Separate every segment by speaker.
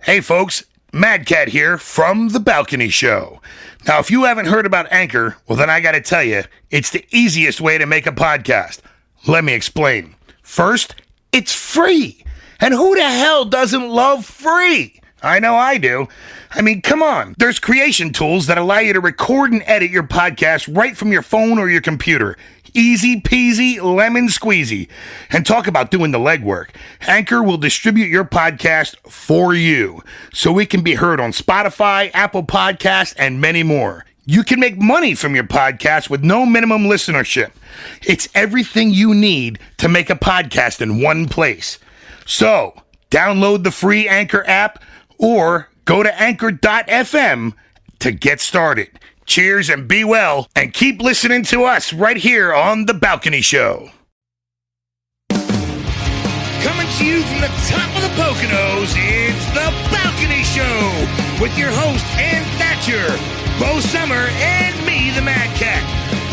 Speaker 1: Hey folks, Madcat here from The Balcony Show. Now, if you haven't heard about Anchor, well then I gotta tell you, it's the easiest way to make a podcast. Let me explain. First, it's free. And who the hell doesn't love free? I know I do. I mean, come on. There's creation tools that allow you to record and edit your podcast right from your phone or your computer. Easy peasy, lemon squeezy. And talk about doing the legwork. Anchor will distribute your podcast for you, so it can be heard on Spotify, Apple Podcasts, and many more. You can make money from your podcast with no minimum listenership. It's everything you need to make a podcast in one place. So, download the free Anchor app or go to anchor.fm to get started. Cheers and be well, and keep listening to us right here on The Balcony Show. Coming to you from the top of the Poconos, it's The Balcony Show with your host, Ann Thatcher, Bo Sommer, and me, the Madcat.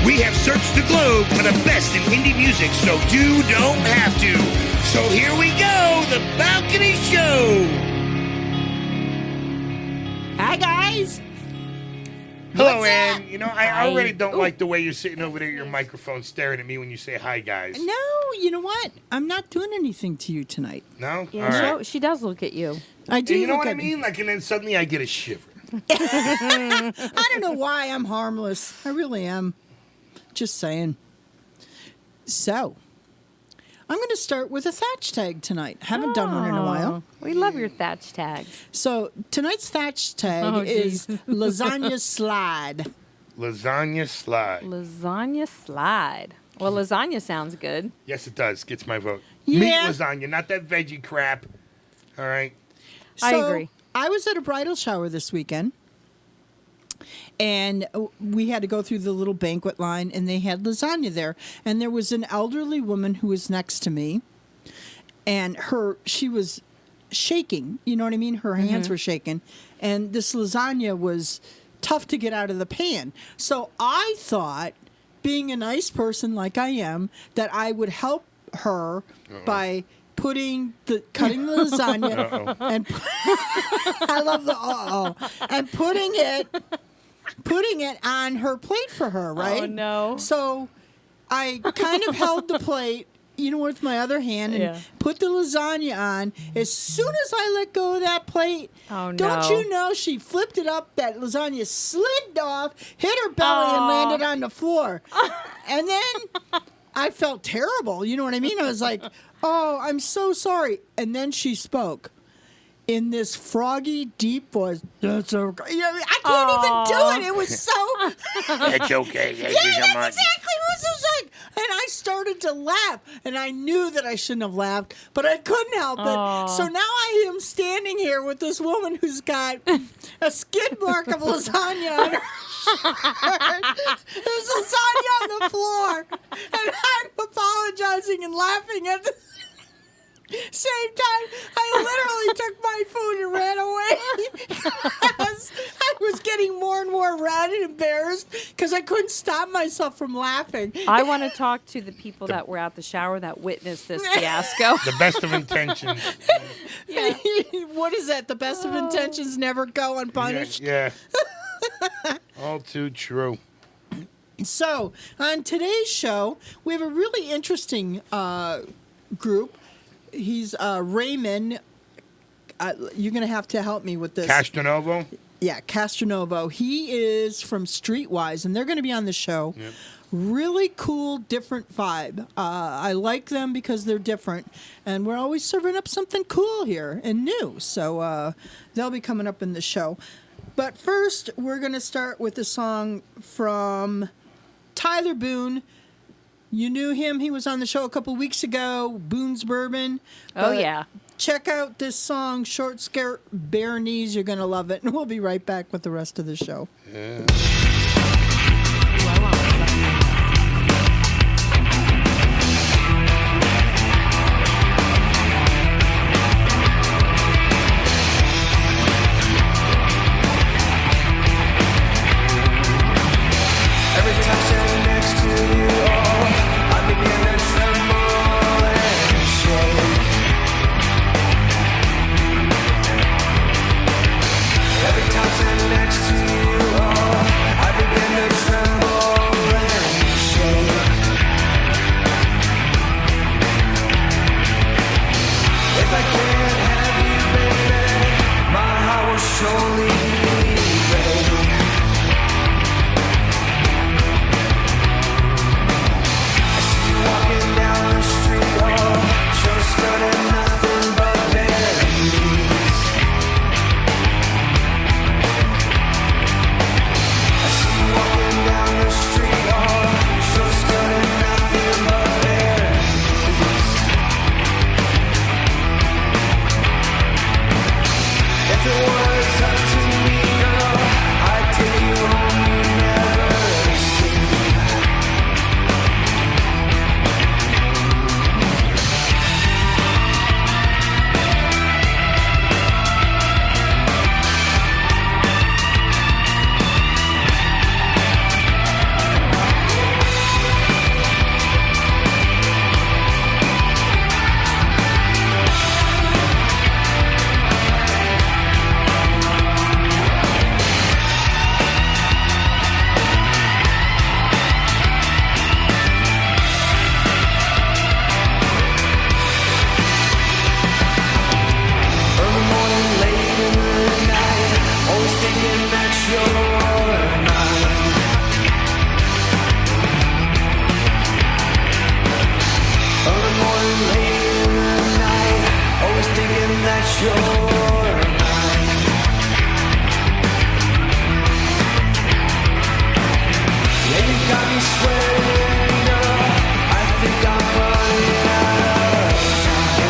Speaker 1: We have searched the globe for the best in indie music, so you don't have to. So here we go, The Balcony Show.
Speaker 2: Hi, guys.
Speaker 1: Hello, Ann. You know, I already don't like the way you're sitting over there at your microphone staring at me when you say hi, guys.
Speaker 2: No, you know what? I'm not doing anything to you tonight.
Speaker 1: No?
Speaker 3: Yeah,
Speaker 1: All right.
Speaker 3: she does look at you.
Speaker 2: I do.
Speaker 1: You know
Speaker 2: look
Speaker 1: what I
Speaker 2: at-
Speaker 1: mean? Like, and then suddenly I get a shiver.
Speaker 2: I don't know why I'm harmless. I really am. Just saying. So, I'm going to start with a thatch tag tonight. Haven't done one in a while.
Speaker 3: We love your thatch tags.
Speaker 2: So, tonight's thatch tag
Speaker 3: Oh,
Speaker 2: is lasagna slide.
Speaker 1: Lasagna slide.
Speaker 3: Lasagna slide. Well, lasagna sounds good.
Speaker 1: Yes, it does. Gets my vote.
Speaker 2: Yeah.
Speaker 1: Meat lasagna, not that veggie crap. All right.
Speaker 3: I
Speaker 2: So,
Speaker 3: agree.
Speaker 2: I was at a bridal shower this weekend, and we had to go through the little banquet line, and they had lasagna there. And there was an elderly woman who was next to me, and she was shaking. You know what I mean? Her hands were shaking, and this lasagna was tough to get out of the pan. So I thought, being a nice person like I am, that I would help her by cutting the lasagna and I love the and putting it on her plate for her, right?
Speaker 3: Oh, no.
Speaker 2: So I kind of held the plate, with my other hand and put the lasagna on. As soon as I let go of that plate,
Speaker 3: Oh,
Speaker 2: don't
Speaker 3: no.
Speaker 2: you know, she flipped it up, that lasagna slid off, hit her belly and landed on the floor. And then I felt terrible. You know what I mean? I was like, oh, I'm so sorry. And then she spoke in this froggy, deep voice. That's okay. I can't even do it. It was so...
Speaker 1: It's okay.
Speaker 2: Yeah, that's exactly what it was like. And I started to laugh, and I knew that I shouldn't have laughed, but I couldn't help it. So now I am standing here with this woman who's got a skid mark of lasagna on her shirt. There's lasagna on the floor, and I'm apologizing and laughing at the same time. I literally took my food and ran away because I was getting more and more red and embarrassed because I couldn't stop myself from laughing.
Speaker 3: I want to talk to the people that were at the shower that witnessed this fiasco.
Speaker 1: The best of intentions.
Speaker 2: What is that? The best of intentions never go unpunished.
Speaker 1: Yeah. All too true.
Speaker 2: So, on today's show, we have a really interesting group. He's Raymond. You're going to have to help me with this.
Speaker 1: Castronovo?
Speaker 2: Yeah, Castronovo. He is from Streetwise, and they're going to be on the show.
Speaker 1: Yep.
Speaker 2: Really cool, different vibe. I like them because they're different, and we're always serving up something cool here and new. So they'll be coming up in the show. But first, we're going to start with a song from Tyler Boone. You knew him. He was on the show a couple weeks ago, Boone's Bourbon.
Speaker 3: Oh,
Speaker 2: But
Speaker 3: yeah.
Speaker 2: check out this song, Short Skirt, Bare Knees. You're going to love it. And we'll be right back with the rest of the show.
Speaker 1: Yeah.
Speaker 4: Every time standing next to you, I begin to tremble and shake. If it was up to me, girl, I'd take you home, you never sleep. Early morning, late in the night, always thinking that you're mine. Early morning, late in the night, always thinking that you're mine. Yeah, you got me sweating, girl, I think I'm running out of time.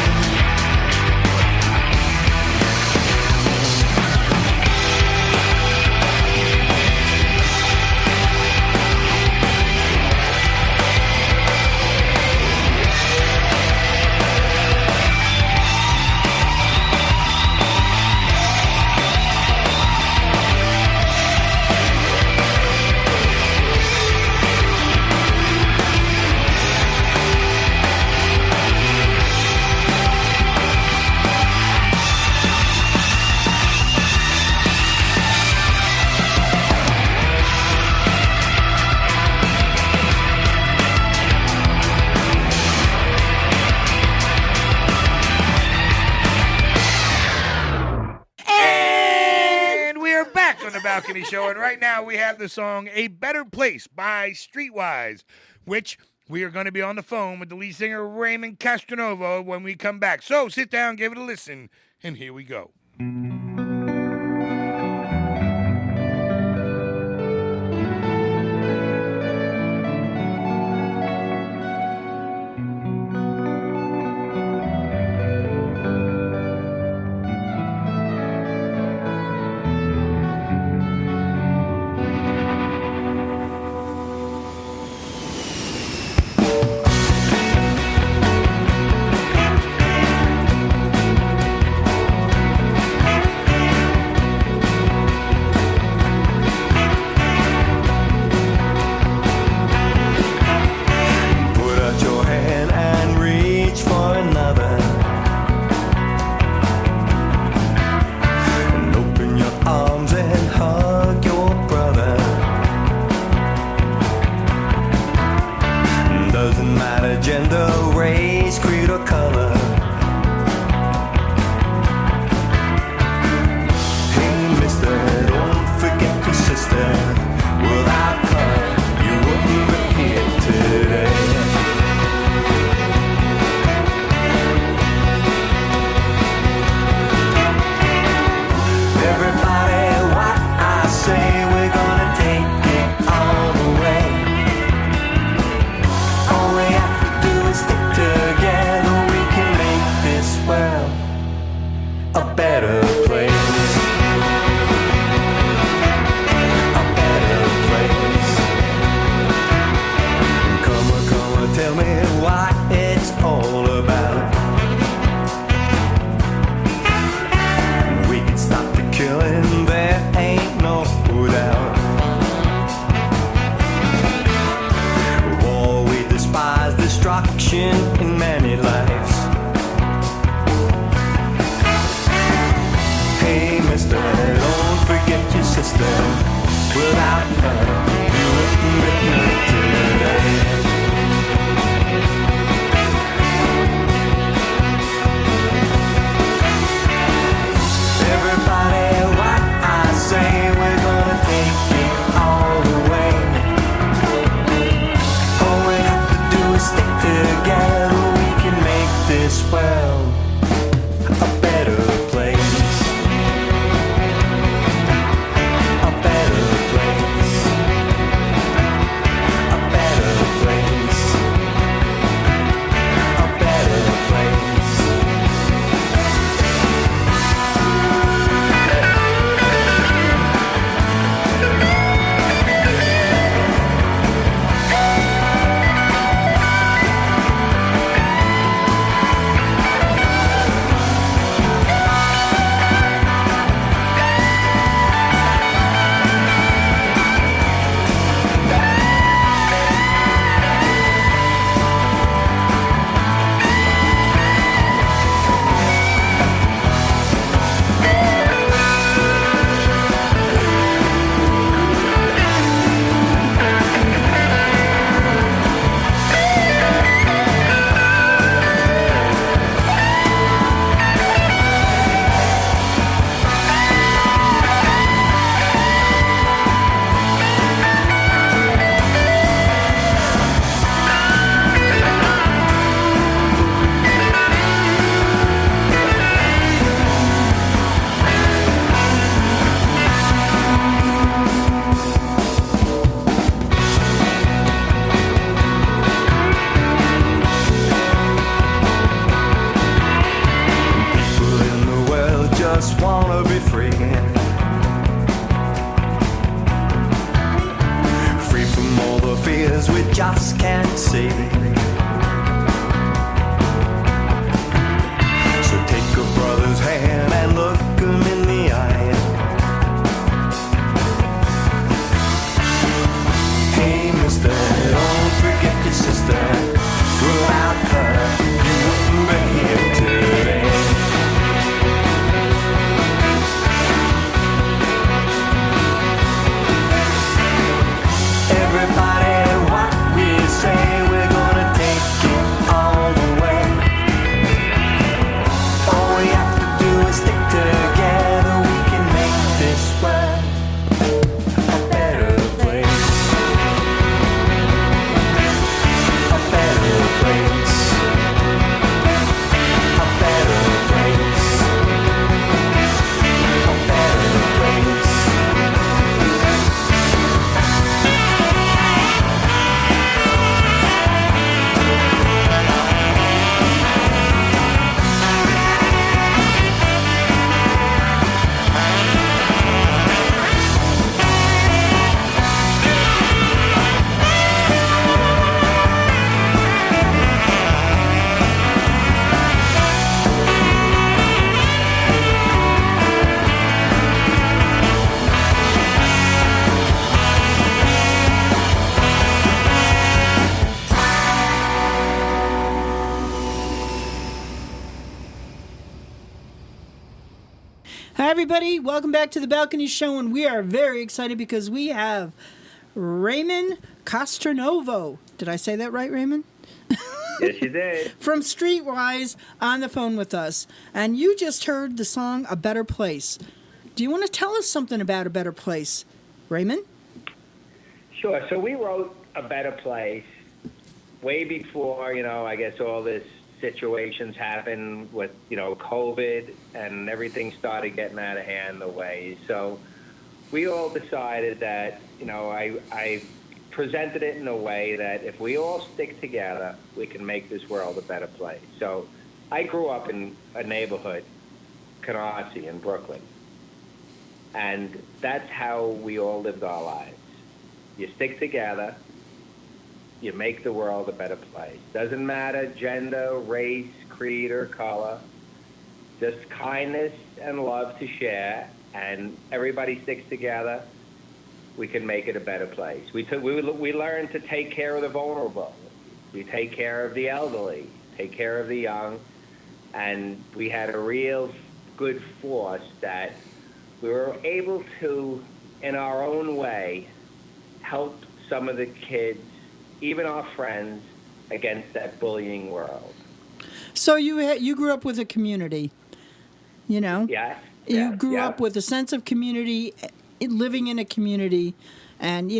Speaker 1: And we are back on the Balcony Show, and right now we have the song A Better Place by Streetwise, which we are going to be on the phone with the lead singer Raymond Castanova when we come back. So sit down, give it a listen, and here we go.
Speaker 4: Put out your hand and reach for another, and open your arms and hug your brother. Doesn't matter gender, race, creed, or color. Hey, mister, don't forget your sister. Without her, you wouldn't be here today. Everybody, what I say, we're gonna take it all the way. All we have to do is stick together. We can make this world a better place. A better place. Come on, tell me what it's all about. We can stop the killing, there ain't no doubt. War, we despise destruction in many lives. Hey, mister, don't forget your sister. Without her, you wouldn't be here today. Everybody, what I say, we're gonna take it all the way. All we have to do is stick together. We can make this world a better place. A better place. be free. Free from all the fears we just can't see. So take a brother's hand and look him in the eye. Hey mister, don't forget your sister. Without her, you wouldn't be here today. Everybody, what we say, we're gonna take it all the way. All we have to do is stick together. We can make this world a better place. A better place. A better place. A better place.
Speaker 2: Hi, everybody. Welcome back to the Balcony Show, and we are very excited because we have Raymond Castronovo. Did I say that right, Raymond?
Speaker 5: Yes, you did.
Speaker 2: From Streetwise on the phone with us. And you just heard the song A Better Place. Do you want to tell us something about A Better Place, Raymond?
Speaker 5: Sure. So we wrote A Better Place way before, I guess all this situations happened with, COVID and everything started getting out of hand the way. So we all decided that, I presented it in a way that if we all stick together, we can make this world a better place. So I grew up in a neighborhood, Canarsie in Brooklyn. And that's how we all lived our lives. You stick together, you make the world a better place. Doesn't matter gender, race, creed, or color. Just kindness and love to share, and everybody sticks together, we can make it a better place. We learned to take care of the vulnerable. We take care of the elderly, take care of the young, and we had a real good force that we were able to, in our own way, help some of the kids, even our friends, against that bullying world.
Speaker 2: So you grew up with a community,
Speaker 5: Yes.
Speaker 2: You grew up with a sense of community, living in a community, and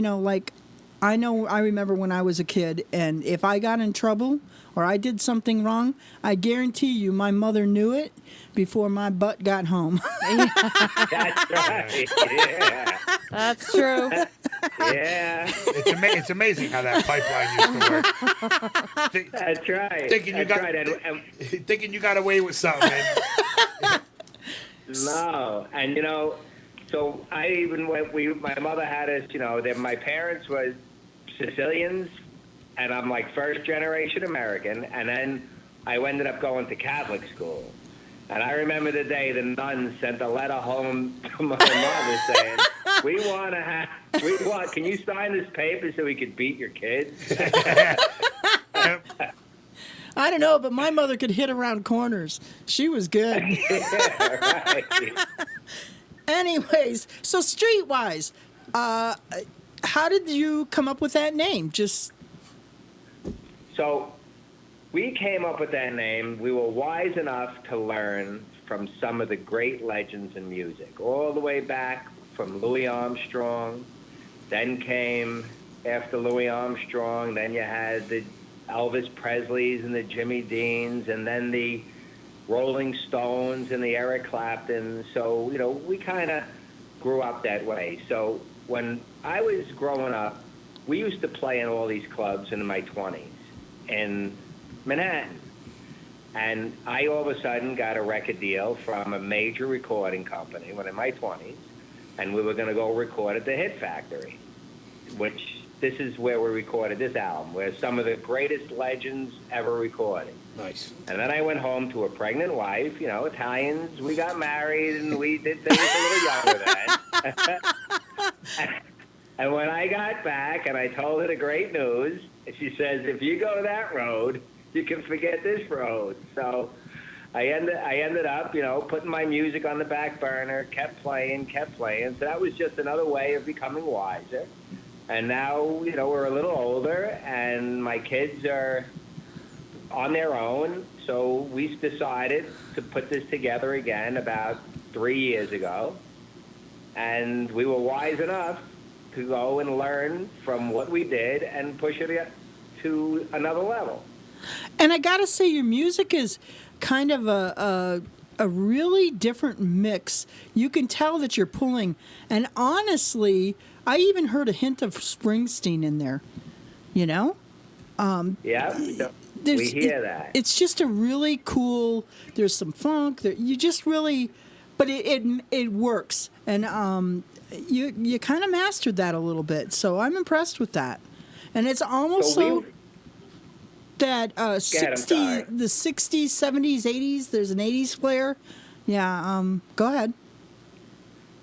Speaker 2: I remember when I was a kid, and if I got in trouble or I did something wrong, I guarantee you my mother knew it before my butt got home.
Speaker 5: That's right. Yeah.
Speaker 3: That's true.
Speaker 5: Yeah.
Speaker 1: It's amazing how that pipeline used to work.
Speaker 5: That's right.
Speaker 1: Thinking you got away with something.
Speaker 5: No, and so I even my mother had us. That my parents was Sicilians, and I'm like first generation American, and then I ended up going to Catholic school. And I remember the day the nuns sent a letter home to my mother saying, can you sign this paper so we could beat your kids?
Speaker 2: I don't know, but my mother could hit around corners. She was good.
Speaker 5: Yeah, right.
Speaker 2: Anyways, so Streetwise, how did you come up with that name?
Speaker 5: So we came up with that name. We were wise enough to learn from some of the great legends in music, all the way back from Louis Armstrong. Then came, after Louis Armstrong, then you had the Elvis Presleys and the Jimmy Deans, and then the Rolling Stones and the Eric Clapton. So, we kind of grew up that way. So when I was growing up, we used to play in all these clubs in my 20s in Manhattan. And I all of a sudden got a record deal from a major recording company when in my 20s, and we were going to go record at the Hit Factory, which this is where we recorded this album, where some of the greatest legends ever recorded.
Speaker 1: Nice.
Speaker 5: And then I went home to a pregnant wife. You know, Italians, we got married and we did things a little younger then. And when I got back and I told her the great news, she says, if you go that road, you can forget this road. So I ended up, you know, putting my music on the back burner, kept playing. So that was just another way of becoming wiser. And now, you know, we're a little older and my kids are on their own. So we decided to put this together again about 3 years ago. And we were wise enough to go and learn from what we did and push it to another level.
Speaker 2: And I gotta say, your music is kind of a really different mix. You can tell that you're pulling, and honestly, I even heard a hint of Springsteen in there. You know?
Speaker 5: Yeah, we hear that.
Speaker 2: It's just a really cool. There's some funk. You just really, but it works, and you kind of mastered that a little bit. So I'm impressed with that, and it's almost that 60, the 60s, 70s, 80s. There's an 80s flair. Yeah. Go ahead.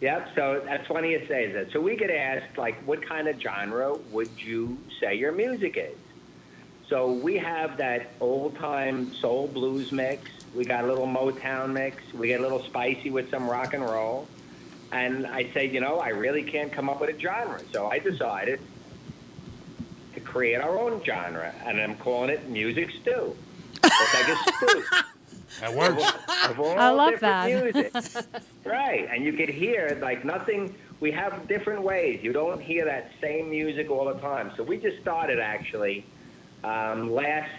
Speaker 5: Yep. So that's funny you say that. So we get asked, like, what kind of genre would you say your music is? So we have that old-time soul blues mix. We got a little Motown mix. We get a little spicy with some rock and roll. And I say, you know, I really can't come up with a genre. So I decided to create our own genre, and I'm calling it Music Stew. It's like a stew.
Speaker 1: That works.
Speaker 5: Of all
Speaker 3: I love
Speaker 5: different
Speaker 3: that.
Speaker 5: music. Right. And you could hear, like, nothing. We have different ways. You don't hear that same music all the time. So we just started, actually, last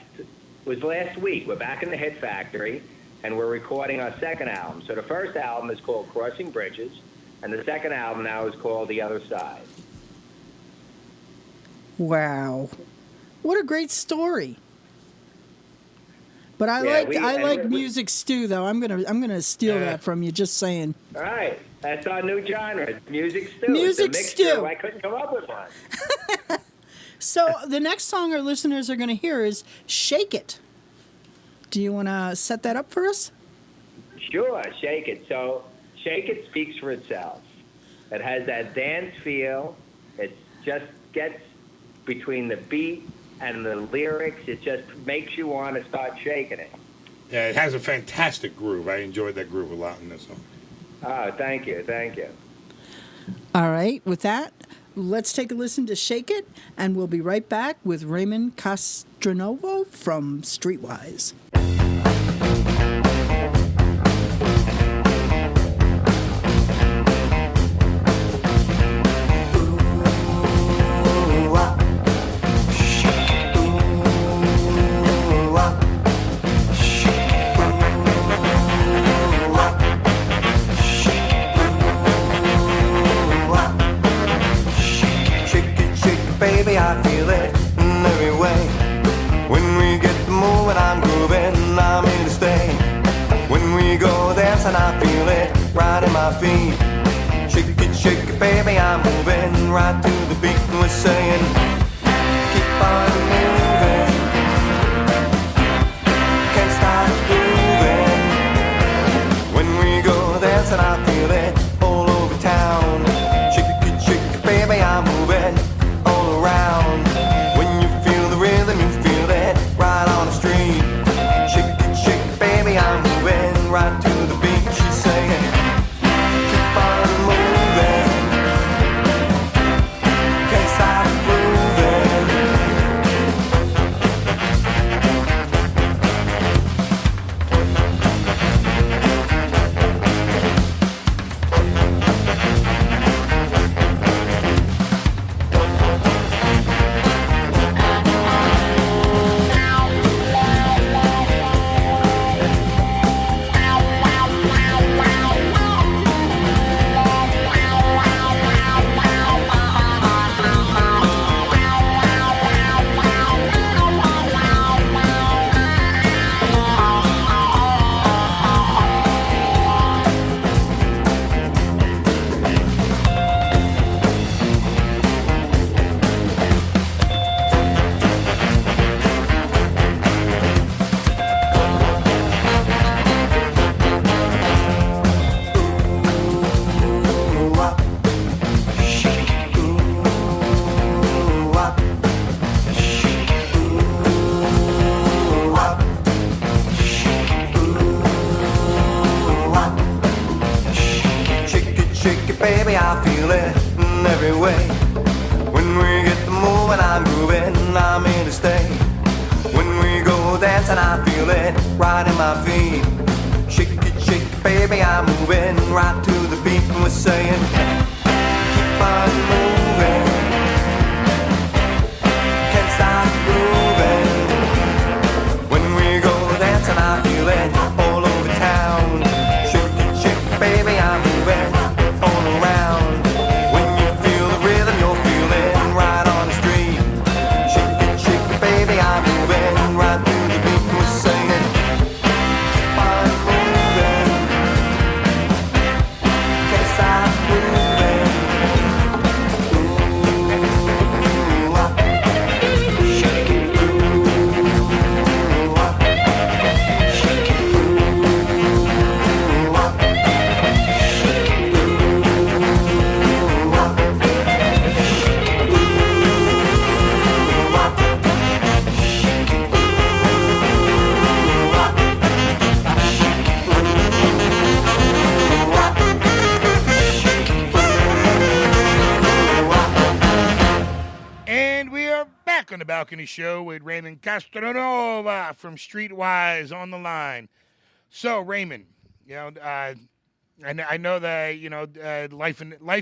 Speaker 5: week. We're back in the Hit Factory, and we're recording our second album. So the first album is called Crossing Bridges, and the second album now is called The Other Side.
Speaker 2: Wow, what a great story! But I like Music Stew, though. I'm gonna steal that from you. Just saying.
Speaker 5: All right, that's our new genre, Music Stew.
Speaker 2: Music Stew.
Speaker 5: I couldn't come up with one.
Speaker 2: So the next song our listeners are going to hear is "Shake It." Do you want to set that up for us?
Speaker 5: Sure, Shake It. So Shake It speaks for itself. It has that dance feel. It just gets between the beat and the lyrics. It just makes you want to start shaking it.
Speaker 1: Yeah, it has a fantastic groove. I enjoyed that groove a lot in this song.
Speaker 5: Oh, thank you.
Speaker 2: All right, with that, let's take a listen to Shake It, and we'll be right back with Raymond Castronovo from Streetwise.
Speaker 4: Baby, I feel it in every way. When we get to moving, I'm grooving, I'm here to stay. When we go dancing, I feel it right in my feet. Shake it, baby, I'm moving right to the beat. And we're saying, keep on moving, can't stop grooving. When we go dancing, I feel it all over town. Shake it, baby, I'm moving all around. When you feel the rhythm, you feel it right on the street. Shake it, baby, I'm moving right to the beat. She's saying, keep on moving, can't stop moving. shake it, baby, I feel it in every way. When we get the moving, I'm grooving, I'm here to stay. When we go dancing, I feel it right in my feet. Shake it, baby, I'm moving right to the beat. And we're saying, keep on moving, can't stop grooving. When we go dancing, I feel it all over town. Shake it, baby, I'm moving all around. When you feel the rhythm, you're feeling right on the street. Shake it, baby, I'm moving right to the beat. And we're saying, keep on moving, can't stop moving. Ooh, shake it, shake it,
Speaker 1: And we are back on the Balcony Show with Raymond Castronova from Streetwise on the line. So, Raymond, and I know that life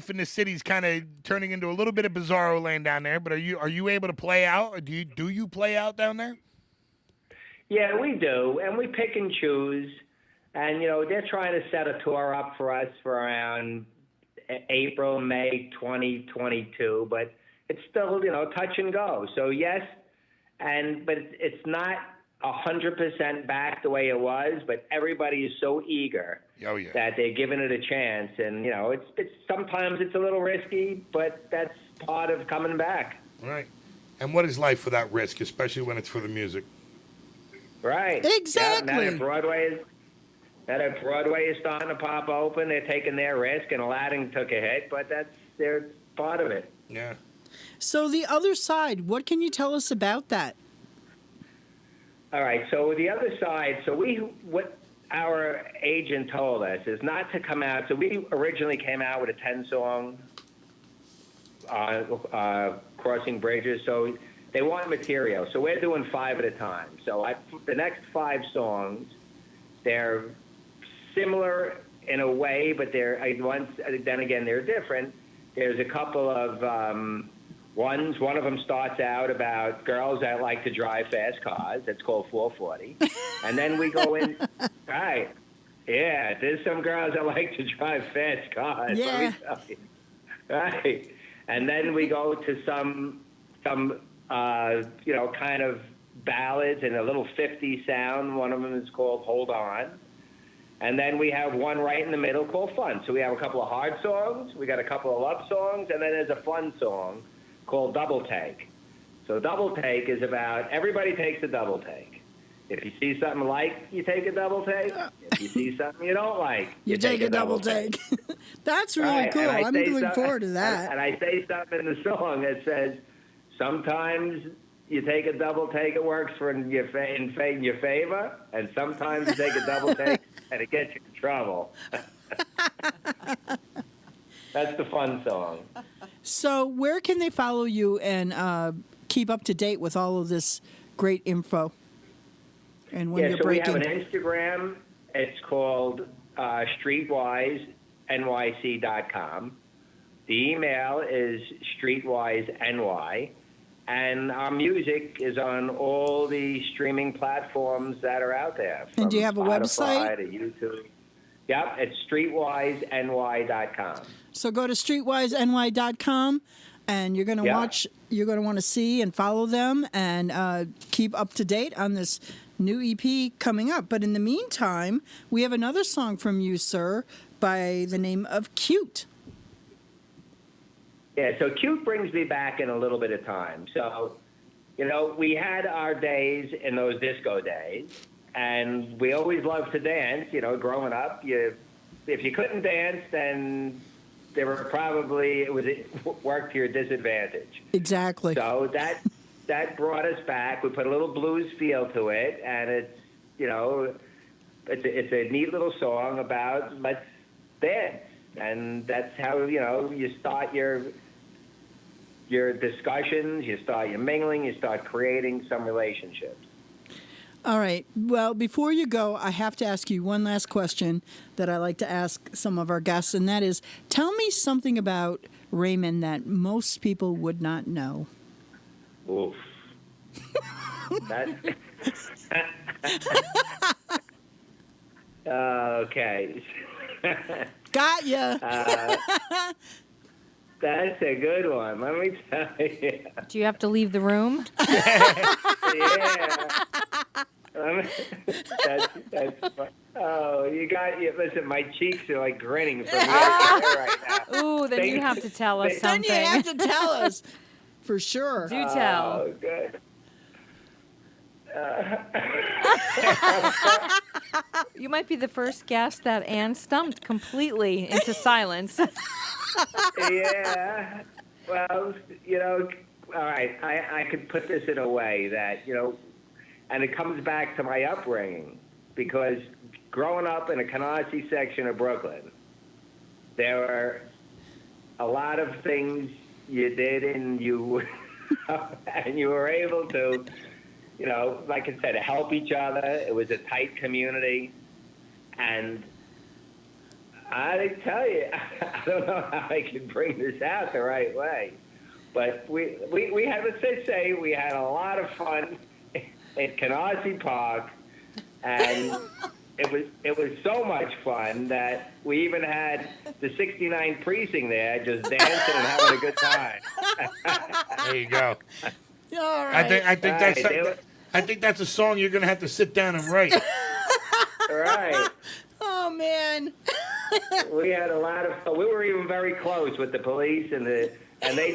Speaker 1: in the city is kind of turning into a little bit of bizarro land down there. But are you able to play out? Or do you play out down there?
Speaker 5: Yeah, we do, and we pick and choose. And they're trying to set a tour up for us for around April, May 2022, but it's still touch and go. So yes, but it's not 100% back the way it was. But everybody is so eager that they're giving it a chance. And it's sometimes it's a little risky, but that's part of coming back.
Speaker 1: Right. And what is life without risk, especially when it's for the music?
Speaker 5: Right.
Speaker 2: Exactly.
Speaker 5: Yeah, now that Broadway is starting to pop open, they're taking their risk, and Aladdin took a hit, but they're part of it.
Speaker 1: Yeah.
Speaker 2: So the other side, what can you tell us about that?
Speaker 5: All right. So the other side, what our agent told us is not to come out. So we originally came out with a 10-song Crossing Bridges. So they want material. So we're doing 5 at a time. So the next 5 songs, they're similar in a way, but then again they're different. There's a couple of ones. One of them starts out about girls that like to drive fast cars. It's called 440. And then we go in. Right. Yeah, there's some girls that like to drive fast cars.
Speaker 2: Yeah.
Speaker 5: Let me tell you. Right. And then we go to some kind of ballads and a little 50 sound. One of them is called Hold On. And then we have one right in the middle called Fun. So we have a couple of hard songs, we got a couple of love songs, and then there's a fun song called Double Take. So Double Take is about everybody takes a double take. If you see something like, you take a double take. If you see something you don't like,
Speaker 2: you take a double take. That's really
Speaker 5: right,
Speaker 2: cool. I'm looking forward to that.
Speaker 5: And I say something in the song that says, sometimes you take a double take, it works in your favor, and sometimes you take a double take and it gets you in trouble. That's the fun song.
Speaker 2: So where can they follow you and keep up to date with all of this great info? And when you're breaking.
Speaker 5: We have an Instagram. It's called StreetwiseNYC.com. The email is StreetwiseNY. And our music is on all the streaming platforms that are out there.
Speaker 2: And do you have a
Speaker 5: Spotify
Speaker 2: website?
Speaker 5: To YouTube. Yep, it's StreetwiseNY.com.
Speaker 2: So go to StreetwiseNY.com, and you're going to watch. You're going to want to see and follow them, and keep up to date on this new EP coming up. But in the meantime, we have another song from you, sir, by the name of Cute.
Speaker 5: Yeah, so Cute brings me back in a little bit of time. So, we had our days in those disco days, and we always loved to dance. Growing up, if you couldn't dance, then it worked to your disadvantage.
Speaker 2: Exactly.
Speaker 5: So that brought us back. We put a little blues feel to it, and it's a neat little song about let's dance. and that's how you start your discussions, you start your mingling, you start creating some relationships.
Speaker 2: All right. Well, before you go, I have to ask you one last question that I like to ask some of our guests, and that is, tell me something about Raymond that most people would not know.
Speaker 5: Oof. That's okay.
Speaker 2: Got ya.
Speaker 5: That's a good one. Let me tell you.
Speaker 3: Do you have to leave the room?
Speaker 5: Yeah. That's fun. Oh, listen, my cheeks are like grinning from ear to ear right now.
Speaker 3: Ooh, then you have to tell us
Speaker 2: Then
Speaker 3: something.
Speaker 2: you have to tell us, for sure.
Speaker 3: Do tell.
Speaker 5: Oh, good.
Speaker 3: You might be the first guest that Ann stumped completely into silence.
Speaker 5: Yeah. Well, all right. I could put this in a way that, and it comes back to my upbringing, because growing up in a Canarsie section of Brooklyn, there were a lot of things you did, and you were able to, like I said, help each other. It was a tight community, and I tell you, I don't know how I can bring this out the right way, but we had, let's just say, we had a lot of fun at Canarsie Park, and it was so much fun that we even had the 69 precinct there just dancing and having a good time.
Speaker 1: There you go.
Speaker 2: All right.
Speaker 1: I think that's a song you're gonna have to sit down and write.
Speaker 5: Right.
Speaker 2: Oh, man.
Speaker 5: We had a lot of fun. We were even very close with the police, and they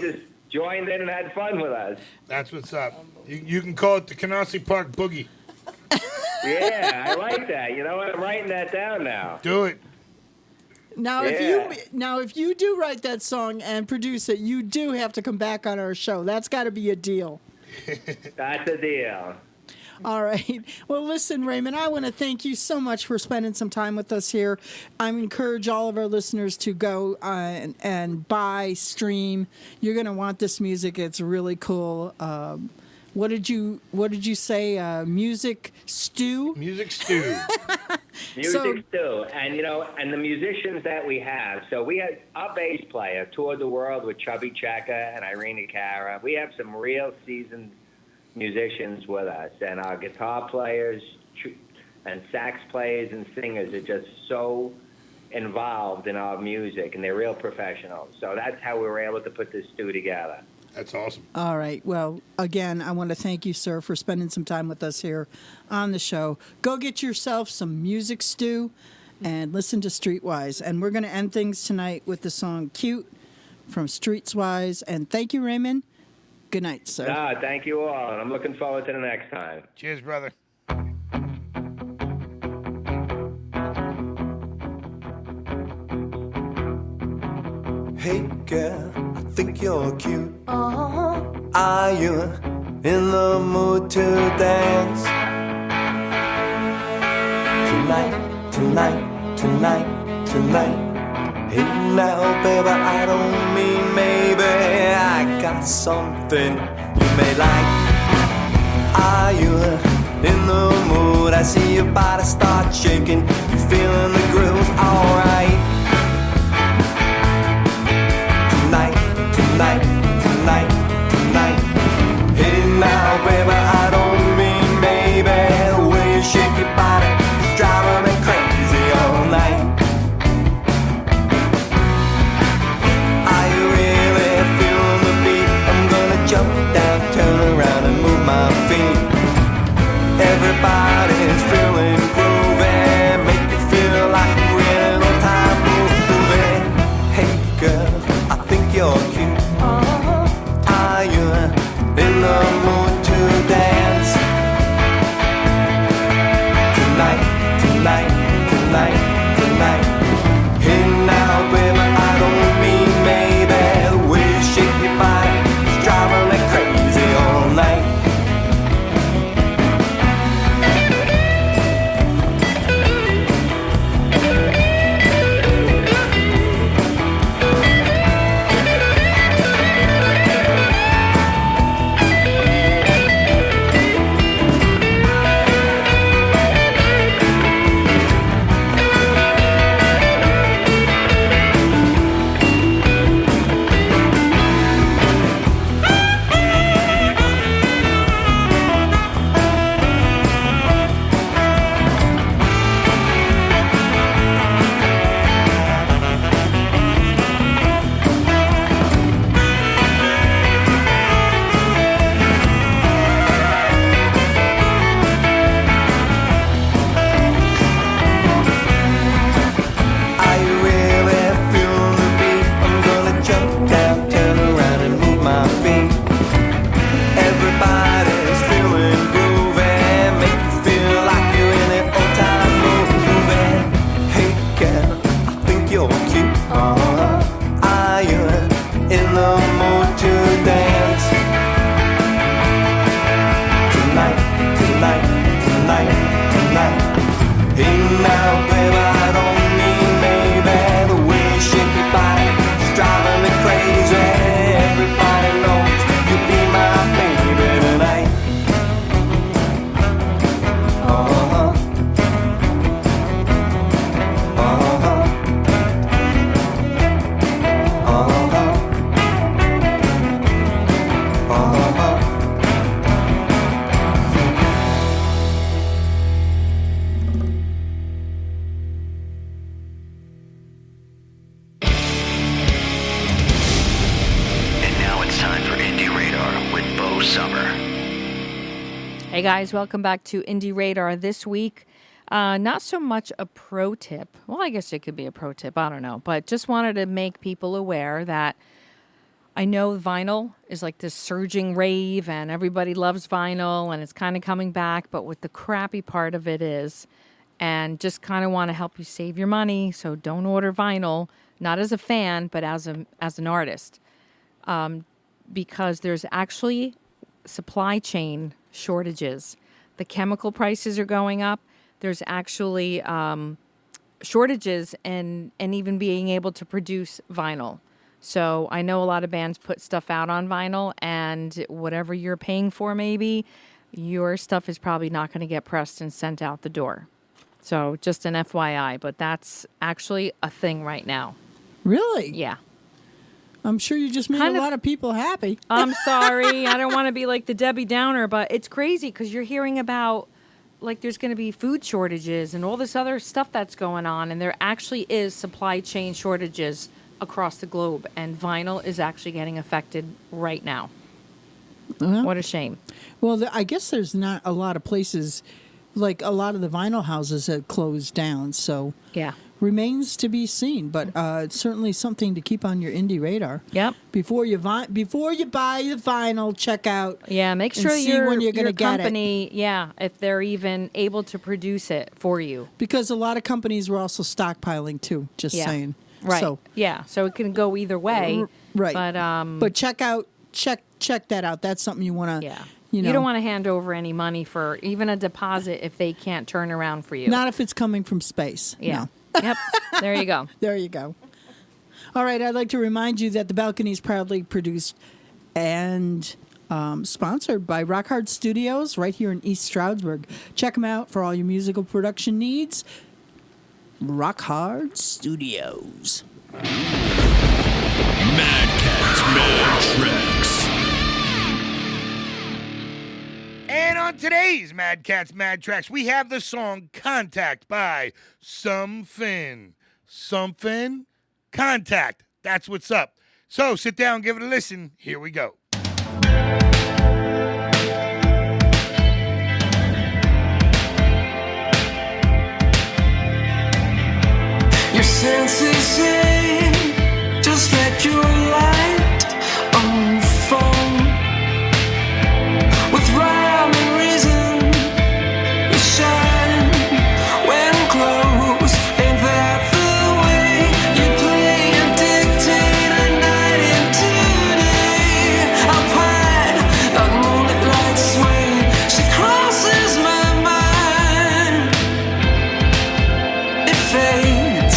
Speaker 5: just joined in and had fun with us.
Speaker 1: That's what's up. You can call it the Canarsie Park Boogie.
Speaker 5: Yeah, I like that. You know what? I'm writing that down now.
Speaker 1: Do it.
Speaker 2: Now, if you do write that song and produce it, you do have to come back on our show. That's got to be a deal.
Speaker 5: That's a deal.
Speaker 2: All right. Well, listen, Raymond, I want to thank you so much for spending some time with us here. I encourage all of our listeners to go and buy, stream. You're going to want this music. It's really cool. What did you say? Music stew?
Speaker 1: Music stew.
Speaker 5: Music stew. And, and the musicians that we have. So we had our bass player toured the world with Chubby Checker and Irina Cara. We have some real seasoned musicians with us, and our guitar players and sax players and singers are just so involved in our music, and they're real professionals. So that's how we were able to put this stew together.
Speaker 1: That's awesome.
Speaker 2: All right. Well, again, I want to thank you, sir, for spending some time with us here on the show. Go get yourself some music stew and listen to Streetwise. And we're going to end things tonight with the song Cute from Streetwise. And thank you, Raymond. Good night, sir.
Speaker 5: Thank you all, and I'm looking forward to the next time.
Speaker 1: Cheers, brother.
Speaker 4: Hey girl, I think you're cute. Are you in the mood to dance? Tonight, tonight, tonight, tonight. Hey now, baby, I don't mean maybe. I got something you may like. Are you in the mood? I see your body start shaking. You feeling the groove, alright. Tonight, tonight, tonight, tonight. Hey now, baby, I don't mean maybe. The way you shake your body is driving me crazy all night. Are you really feeling the beat? I'm gonna jump down, turn around and move my feet. Everybody's feeling groovy, make you feel like we're in a time movie. Hey girl, I think you're cute. Are you in the mood to dance? Tonight, tonight, tonight, tonight. Hey now, baby, I don't mean maybe. The way you shake your body is driving me crazy all night.
Speaker 3: Hey guys, welcome back to Indie Radar this week. Not so much a pro tip. Well, I guess it could be a pro tip. I don't know. But just wanted to make people aware that I know vinyl is like this surging rave and everybody loves vinyl and it's kind of coming back. But what the crappy part of it is, and just kind of want to help you save your money, so don't order vinyl, not as a fan, but as an artist. Because there's actually supply chain shortages. The chemical prices are going up. There's actually shortages and even being able to produce vinyl. So I know a lot of bands put stuff out on vinyl, and whatever you're paying for, maybe your stuff is probably not going to get pressed and sent out the door. So just an FYI, but that's actually a thing right now.
Speaker 2: Really?
Speaker 3: Yeah.
Speaker 2: I'm sure you just made a lot of people happy.
Speaker 3: I'm sorry. I don't want to be like the Debbie Downer, but it's crazy because you're hearing about like there's going to be food shortages and all this other stuff that's going on, and there actually is supply chain shortages across the globe, and vinyl is actually getting affected right now. What a shame.
Speaker 2: Well, I guess there's not a lot of places, like a lot of the vinyl houses have closed down, so
Speaker 3: Yeah.
Speaker 2: remains to be seen. But it's certainly something to keep on your indie radar.
Speaker 3: Yep.
Speaker 2: Before you buy the vinyl, check out.
Speaker 3: Yeah, make
Speaker 2: and
Speaker 3: sure
Speaker 2: see
Speaker 3: your,
Speaker 2: when you're gonna
Speaker 3: your
Speaker 2: get it.
Speaker 3: company, if they're even able to produce it for you.
Speaker 2: Because a lot of companies were also stockpiling too. Just
Speaker 3: Yeah.
Speaker 2: saying.
Speaker 3: Right.
Speaker 2: So,
Speaker 3: So it can go either way.
Speaker 2: right.
Speaker 3: But
Speaker 2: check that out. That's something you want to.
Speaker 3: yeah.
Speaker 2: You know,
Speaker 3: don't want to hand over any money for even a deposit if they can't turn around for you.
Speaker 2: Not if it's coming from space.
Speaker 3: Yeah.
Speaker 2: No.
Speaker 3: Yep. There you go.
Speaker 2: There you go. All right, I'd like to remind you that The Balcony is proudly produced and sponsored by Rock Hard Studios right here in East Stroudsburg. Check them out for all your musical production needs. Rock Hard Studios.
Speaker 6: Madcat's Madtrax.
Speaker 1: And on today's Madcat's Madtrax, we have the song Contact by SOMEFINN. SOMEFINN? Contact. That's what's up. So sit down, give it a listen. Here we go.
Speaker 4: Your senses say, just let your light unfold. With rhyme and reason, you shine when close. Ain't that the way you play and dictate a night into day? I'll pine, that moonlit light sway. She crosses my mind. It fades.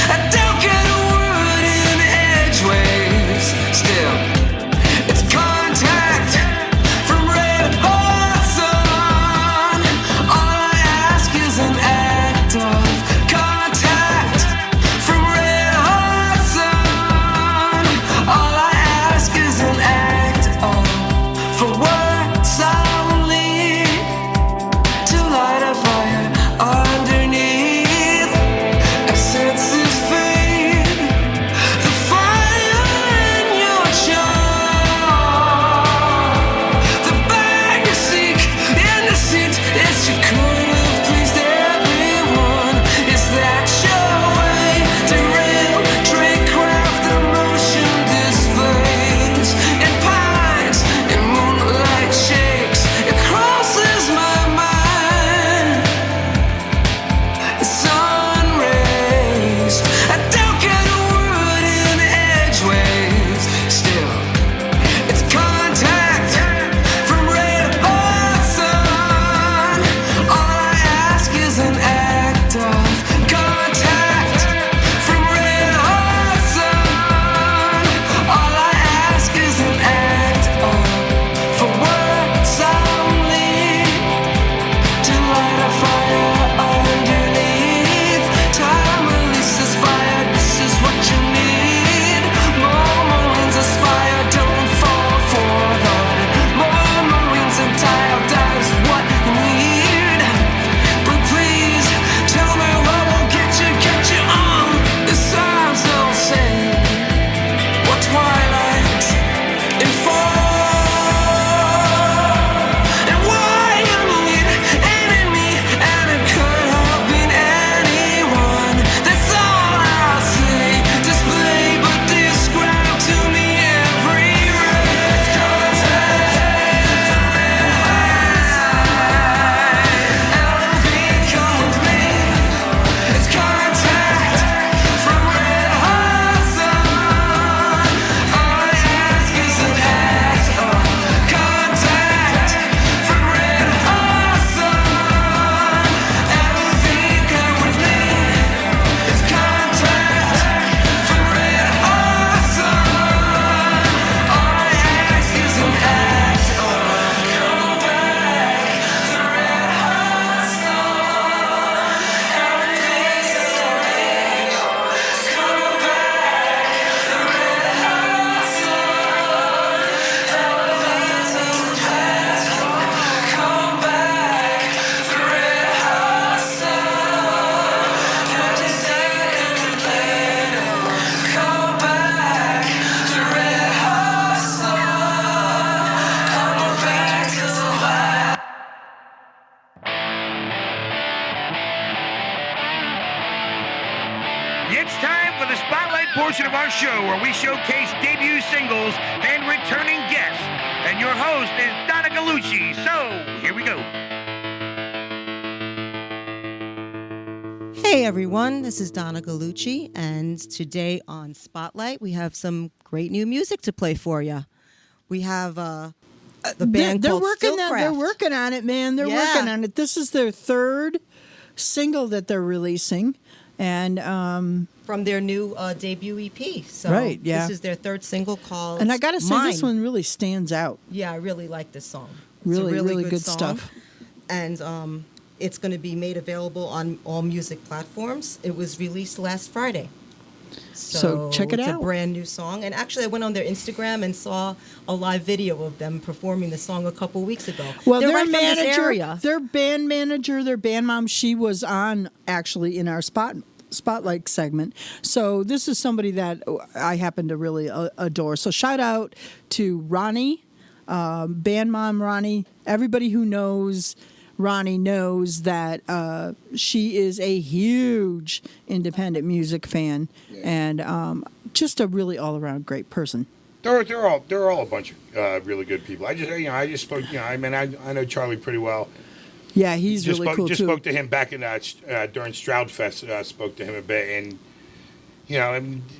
Speaker 4: I don't get a word in
Speaker 1: of our show where we showcase debut singles and returning guests. And your host is Donna Gallucci. So, here we go.
Speaker 7: Hey everyone, this is Donna Gallucci, and today on Spotlight we have some great new music to play for you. We have the band
Speaker 2: they're
Speaker 7: called
Speaker 2: working
Speaker 7: StillCraft.
Speaker 2: they're working on it, man. They're
Speaker 7: Yeah.
Speaker 2: working on it. This is their third single that they're releasing, and
Speaker 7: from their new debut EP. So
Speaker 2: Right, yeah.
Speaker 7: this is their third single called
Speaker 2: and I gotta say
Speaker 7: Mine.
Speaker 2: this one really stands out.
Speaker 7: Yeah, I really like this song. It's
Speaker 2: Really,
Speaker 7: a
Speaker 2: really good
Speaker 7: song.
Speaker 2: stuff.
Speaker 7: And it's going to be made available on all music platforms. It was released last Friday.
Speaker 2: So check it
Speaker 7: it's
Speaker 2: out.
Speaker 7: a brand new song. And actually, I went on their Instagram and saw a live video of them performing the song a couple weeks ago.
Speaker 2: Well,
Speaker 7: They're
Speaker 2: their
Speaker 7: right from this
Speaker 2: manager,
Speaker 7: area.
Speaker 2: their band manager, their band mom, she was on actually in our spotlight segment. So this is somebody that I happen to really adore. So shout out to Ronnie, band mom Ronnie. Everybody who knows Ronnie knows that she is a huge independent music fan and just a really all around great person.
Speaker 1: They're all a bunch of really good people. I just spoke. I know Charlie pretty well.
Speaker 2: Yeah, he's
Speaker 1: Just
Speaker 2: really
Speaker 1: spoke,
Speaker 2: cool
Speaker 1: just
Speaker 2: too.
Speaker 1: spoke to him back in during Stroudfest. Spoke to him a bit, and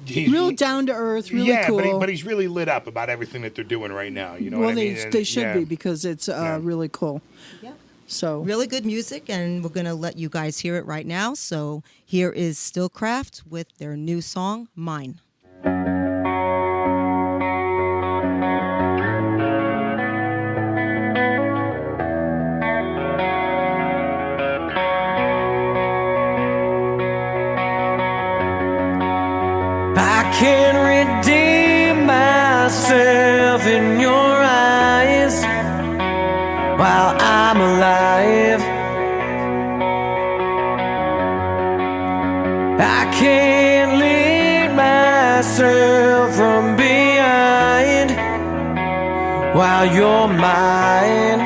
Speaker 1: he's
Speaker 2: Real down to earth, really
Speaker 1: yeah,
Speaker 2: cool.
Speaker 1: but he's really lit up about everything that they're doing right now. You know
Speaker 2: well,
Speaker 1: what I mean? And,
Speaker 2: they should
Speaker 1: yeah.
Speaker 2: be because it's really cool.
Speaker 7: Yeah.
Speaker 2: So
Speaker 7: Really good music, and we're going to let you guys hear it right now. So here is StillCraft with their new song, Mine.
Speaker 4: I can redeem myself in your eyes while I'm alive. I can't lead myself from behind while you're mine.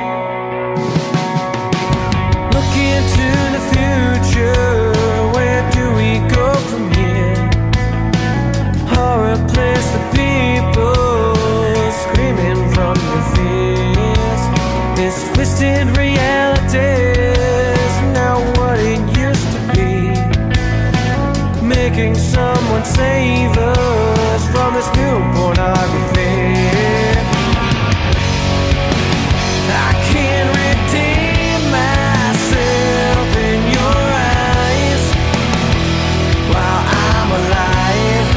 Speaker 4: Look into the future, where do we go from here? Or a place for people screaming from your fears. This twisted reality is not what it used to be. Making someone save us from this new pornography. I can't redeem myself in your eyes while I'm alive.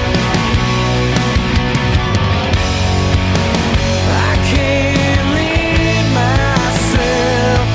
Speaker 4: I can't lead myself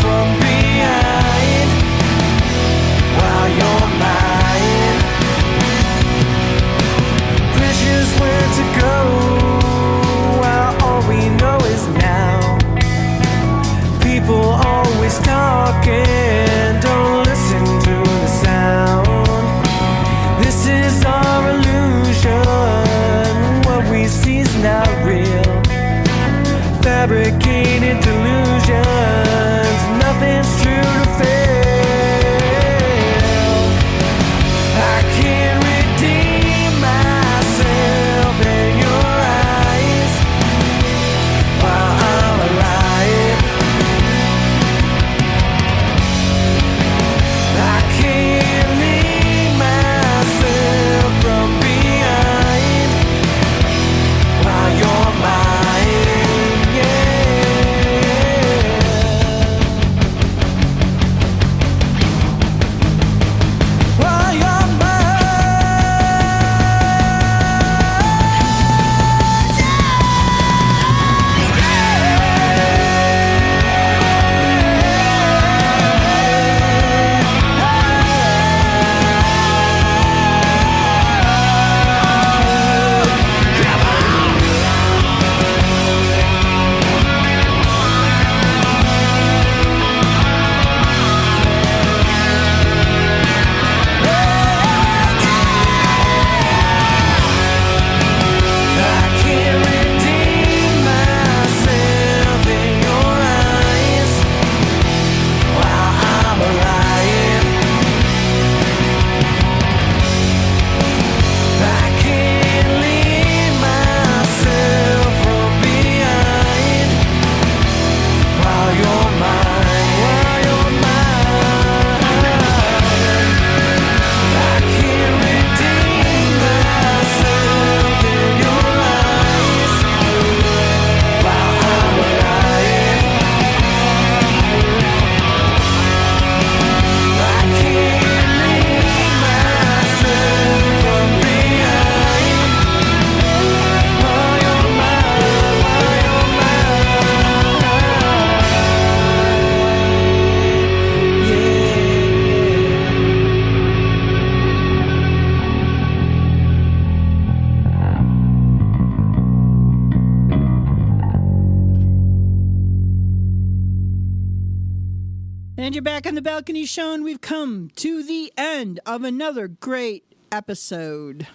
Speaker 2: And you're back on the Balcony Show, and we've come to the end of another great episode.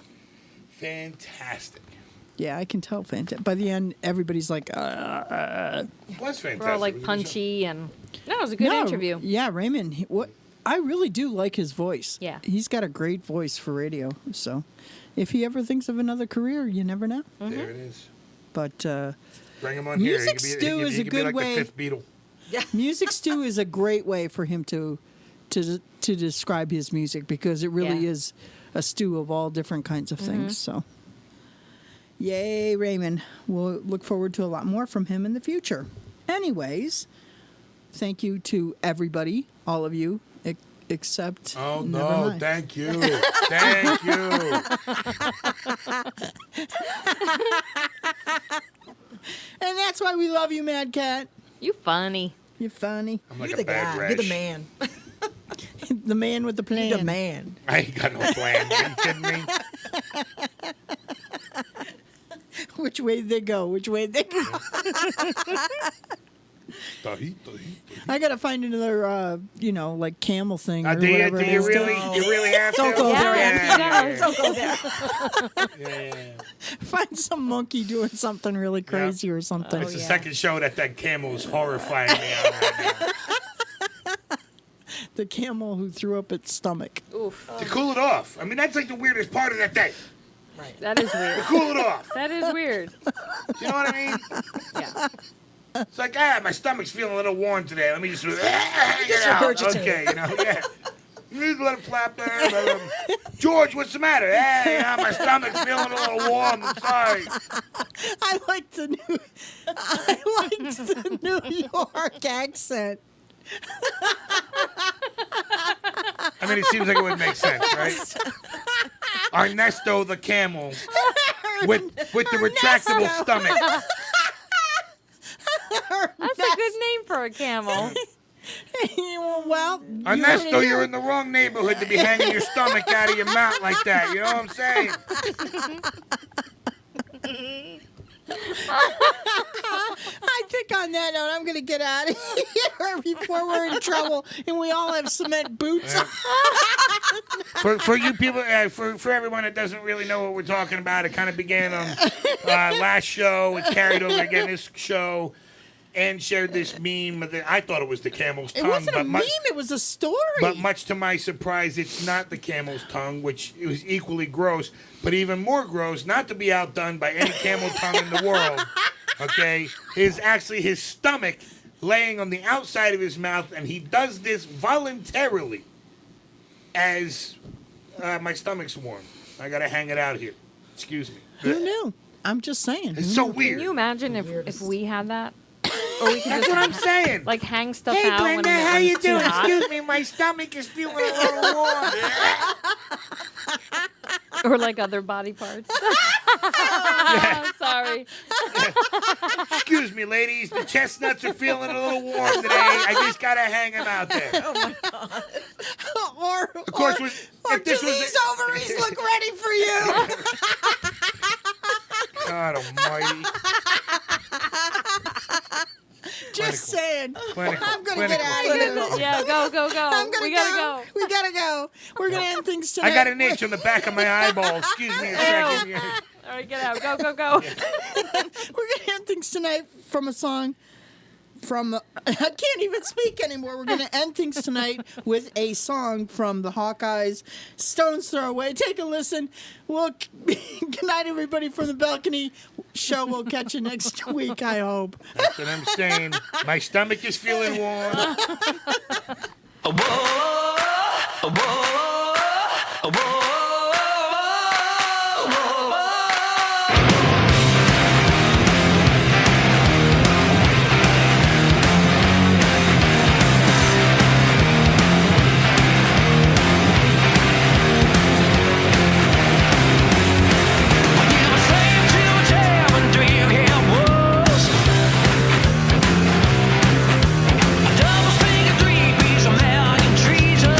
Speaker 1: Fantastic.
Speaker 2: Yeah, I can tell. Fantastic. By the end, everybody's like,
Speaker 1: It was fantastic.
Speaker 3: We're all like punchy and no, it was a good interview.
Speaker 2: Yeah, Raymond. I really do like his voice.
Speaker 3: Yeah.
Speaker 2: He's got a great voice for radio. So if he ever thinks of another career, you never know.
Speaker 3: Mm-hmm.
Speaker 1: There it is.
Speaker 2: But
Speaker 1: Bring him on
Speaker 2: Music
Speaker 1: here.
Speaker 2: Stew is
Speaker 1: he
Speaker 2: a
Speaker 1: could
Speaker 2: good
Speaker 1: be like
Speaker 2: way.
Speaker 1: the fifth Beatle.
Speaker 2: Music Stew is a great way for him to describe his music, because it really
Speaker 3: Yeah.
Speaker 2: is a stew of all different kinds of things. So, yay, Raymond. We'll look forward to a lot more from him in the future. Anyways, thank you to everybody, all of you, except.
Speaker 1: Oh,
Speaker 2: never
Speaker 1: no.
Speaker 2: mind.
Speaker 1: Thank you. Thank you.
Speaker 2: And that's why we love you, Madcat.
Speaker 3: You funny.
Speaker 2: You're funny.
Speaker 1: I'm like
Speaker 8: You're
Speaker 1: a
Speaker 8: the
Speaker 1: bad
Speaker 8: guy.
Speaker 1: rash.
Speaker 8: You're the man.
Speaker 2: The man with the plan.
Speaker 8: You're the man.
Speaker 1: I ain't got no plan. Are you kidding me?
Speaker 2: Which way they go? Which way they go?
Speaker 1: Dahi.
Speaker 2: I gotta find another, like camel thing or
Speaker 1: Do you
Speaker 2: whatever. it is.
Speaker 1: really have
Speaker 8: Don't
Speaker 1: to?
Speaker 8: go there.
Speaker 3: Yeah,
Speaker 8: Don't go there.
Speaker 1: Yeah.
Speaker 2: Find some monkey doing something really crazy or something.
Speaker 1: It's the second show that camel is horrifying me out right now.
Speaker 2: The camel who threw up its stomach.
Speaker 3: Oof.
Speaker 1: To cool it off. I mean, that's like the weirdest part of that day.
Speaker 3: That is weird.
Speaker 1: Cool it off.
Speaker 3: That is weird.
Speaker 1: You know what I mean?
Speaker 3: Yeah.
Speaker 1: It's like, my stomach's feeling a little warm today. Let me just get out.
Speaker 8: regurgitate.
Speaker 1: Okay, yeah. You need to let it flap there. George, what's the matter? Hey, my stomach's feeling a little warm. I'm sorry.
Speaker 2: I liked the New York accent.
Speaker 1: I mean, it seems like it would make sense, right? Ernesto the camel with the retractable stomach.
Speaker 3: That's a good name for a camel.
Speaker 2: Well,
Speaker 1: Ernesto, you're in the wrong neighborhood to be hanging your stomach out of your mouth like that. You know what I'm saying?
Speaker 2: I think on that note, I'm going to get out of here before we're in trouble and we all have cement boots on.
Speaker 1: For you people, for everyone that doesn't really know what we're talking about, it kind of began on last show. It carried over again this show. And shared this meme. I thought it was the camel's tongue.
Speaker 2: It wasn't a
Speaker 1: but
Speaker 2: meme, it was a story.
Speaker 1: But much to my surprise, it's not the camel's tongue, which it was equally gross. But even more gross, not to be outdone by any camel tongue in the world, okay, is actually his stomach laying on the outside of his mouth, and he does this voluntarily as my stomach's warm. I got to hang it out here. Excuse me.
Speaker 2: Who knew? I'm just saying.
Speaker 1: It's so weird.
Speaker 3: Can you imagine if we had that? Or we could
Speaker 1: That's
Speaker 3: just
Speaker 1: what I'm saying.
Speaker 3: like hang stuff
Speaker 1: Hey,
Speaker 3: out when,
Speaker 1: Brenda,
Speaker 3: when
Speaker 1: how you
Speaker 3: it's too
Speaker 1: doing?
Speaker 3: hot.
Speaker 1: Excuse me, my stomach is feeling a little warm.
Speaker 3: Or like other body parts. Sorry.
Speaker 1: Excuse me, ladies. The chestnuts are feeling a little warm today. I just gotta hang them out there.
Speaker 8: Oh my God.
Speaker 2: Or,
Speaker 1: Of course,
Speaker 2: or
Speaker 1: if this
Speaker 2: do
Speaker 1: was
Speaker 2: these ovaries look ready for you?
Speaker 1: God Almighty.
Speaker 2: Just saying.
Speaker 1: Clinical.
Speaker 2: I'm going to get out of
Speaker 1: Clinical.
Speaker 2: here.
Speaker 3: Yeah, go.
Speaker 2: I'm gonna
Speaker 3: We gotta go.
Speaker 2: We gotta go. We're gonna end things tonight.
Speaker 1: I got an itch on the back of my eyeball. Excuse me a second. here.
Speaker 3: All right, get out. Go.
Speaker 2: We're gonna end things tonight from a song from. I can't even speak anymore. We're gonna end things tonight with a song from the Hawkeyes, "Stone's Throw Away." Take a listen. Well, good night, everybody, from the Balcony Show. We'll catch you next week, I hope.
Speaker 1: That's what I'm saying. My stomach is feeling warm.
Speaker 9: Double finger, 3 piece of American treason.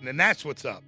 Speaker 1: And that's what's up.